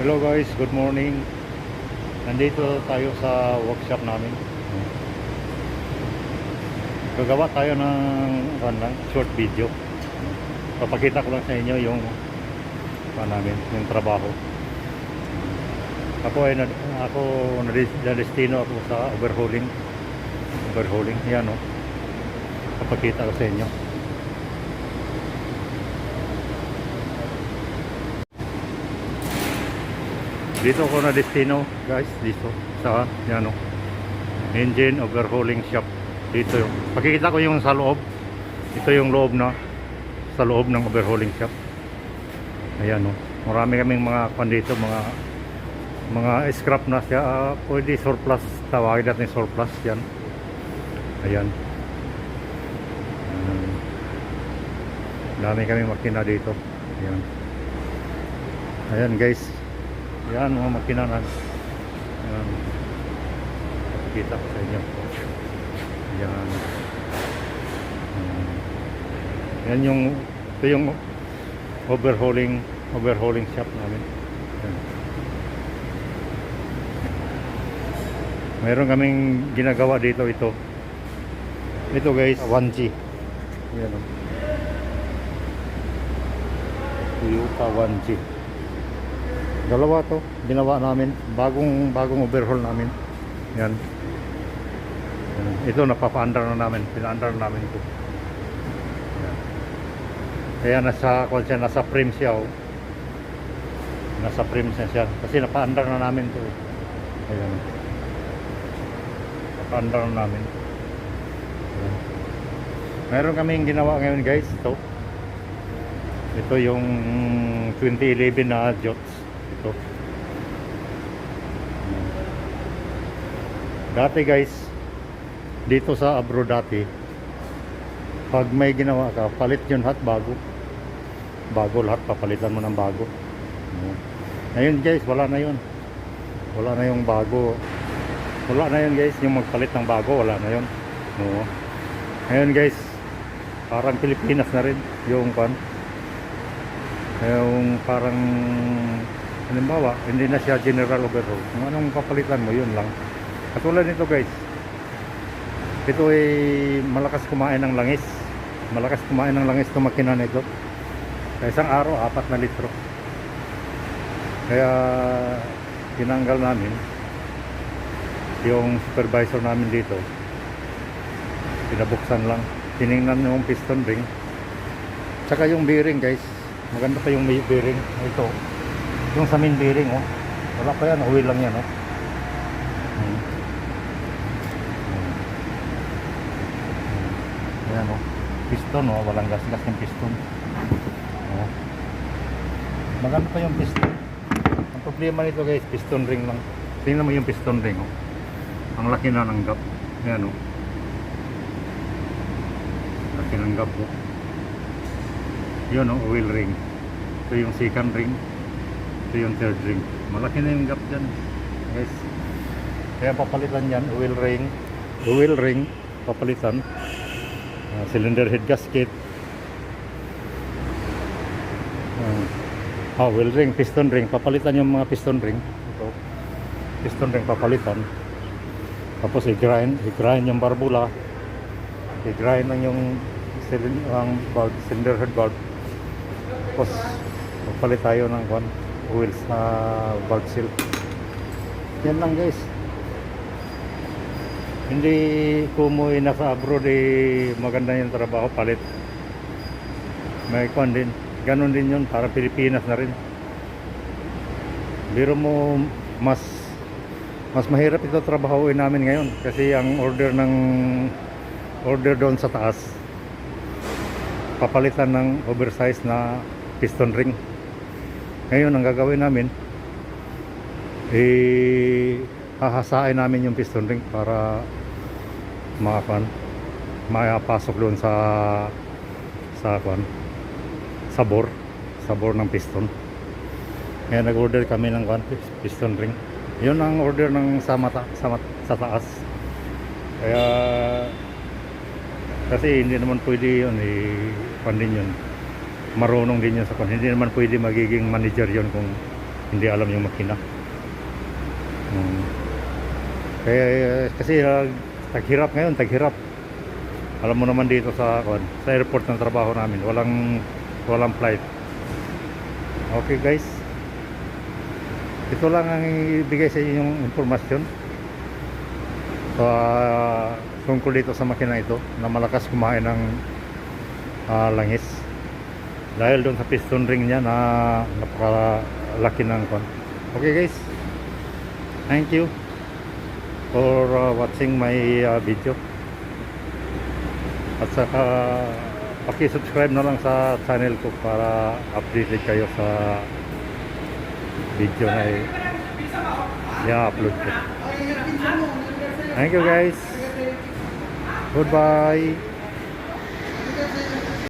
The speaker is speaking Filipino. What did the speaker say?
Hello guys, good morning. Nandito tayo sa workshop namin. Gagawa tayo ng short video. Papakita ko lang sa inyo yung namin, yung trabaho. Ako na-destino ako sa overhauling. Yan o. Papakita ko sa inyo. Dito ako na destino guys, dito sa yan o, engine overhauling shop. Dito yung pakikita ko yung sa loob. Ito yung loob na sa loob ng overhauling shop. Ayan o, marami kaming mga dito, mga scrap na siya, pwede surplus, tawagin natin surplus yan. Ayan. Dami kaming makina dito. Ayan. Ayan guys. Yan mga makina na. Yan. Kita ko sa inyo. Yan. Yan yung ito yung overhauling shop namin. Yan. Mayroon kaming ginagawa dito ito. Ito guys, 1G. Yan. Toyota 1G. Dalawa to, ginawa namin, bagong overhaul namin. Yan. Ito napapa-under na namin, pina-under na namin ito. Yan. Kaya nasa frame siya oh. Nasa frame siya kasi napa-under na namin ito. Ayan. Napa-under na namin. Ayan. Meron kaming ginawa ngayon guys, ito. Ito yung 2011 na Jots. Ito. Dati guys, dito sa abroad dati, pag may ginawa ka, palit yun lahat bago lahat, papalitan mo ng bago. Ngayon guys, wala na yun yung bago, wala na yun guys, yung magpalit ng bago, wala na yun. Ngayon guys, parang Pilipinas na rin yung parang halimbawa, hindi na siya general overhaul. Kung anong papalitan mo, yun lang. Katulad nito guys, ito ay malakas kumain ng langis. Malakas kumain ng langis itong makina nito. Sa isang araw, 4 na litro. Kaya tinanggal namin yung supervisor namin dito. Pinabuksan lang. Tiningnan yung piston ring. Tsaka yung bearing guys. Maganda pa yung bearing. Ito. Yung sa main bearing oh. Wala pa yan, oil lang yan oh. Ayan oh. Piston oh, walang gas-gas yung piston. Oh. Maganda pa yung piston. Ang problema nito guys, piston ring lang. Tingnan mo yung piston ring oh. Ang laki na ng gap. Ayan oh. Laki ng gap oh. Yun oh, oil ring. Ito yung second ring. Ito yung third ring. Malaki na yung gap dyan guys. Kaya papalitan yan, oil ring papalitan, cylinder head gasket, oil ring, piston ring papalitan, yung mga piston ring. Ito piston ring papalitan, tapos i-grind yung barbula, i-grind lang yung cylinder head valve, tapos magpalit tayo ng wheels na valve seal. Yan lang guys. Hindi kumuwi na sa abroad maganda yung trabaho, palit. May din. Ganon din yun, para Pilipinas na rin. Biro mo, mas mahirap ito trabahoin namin ngayon kasi ang order doon sa taas, papalitan ng oversize na piston ring. Ngayon ang gagawin namin, hahasain namin yung piston ring para makapasok doon sa bore ng piston. Kaya nag-order kami ng piston ring. Yun ang order ng sa taas. Kaya kasi hindi naman pwede yun din yun, marunong din yun sa hindi naman pwede magiging manager yun kung hindi alam yung makina. Kaya kasi taghirap ngayon, taghirap. Alam mo naman dito sa airport ng trabaho namin, walang flight. Okay guys, ito lang ang ibigay sa inyo yung informasyon tungkol dito sa makina ito na malakas kumain ng langis dahil doon sa piston ring niya na napakalaki ng Okay guys, thank you for watching my video, at saka paki-subscribe na lang sa channel ko para updated kayo sa video na i-upload ko. Thank you guys, goodbye.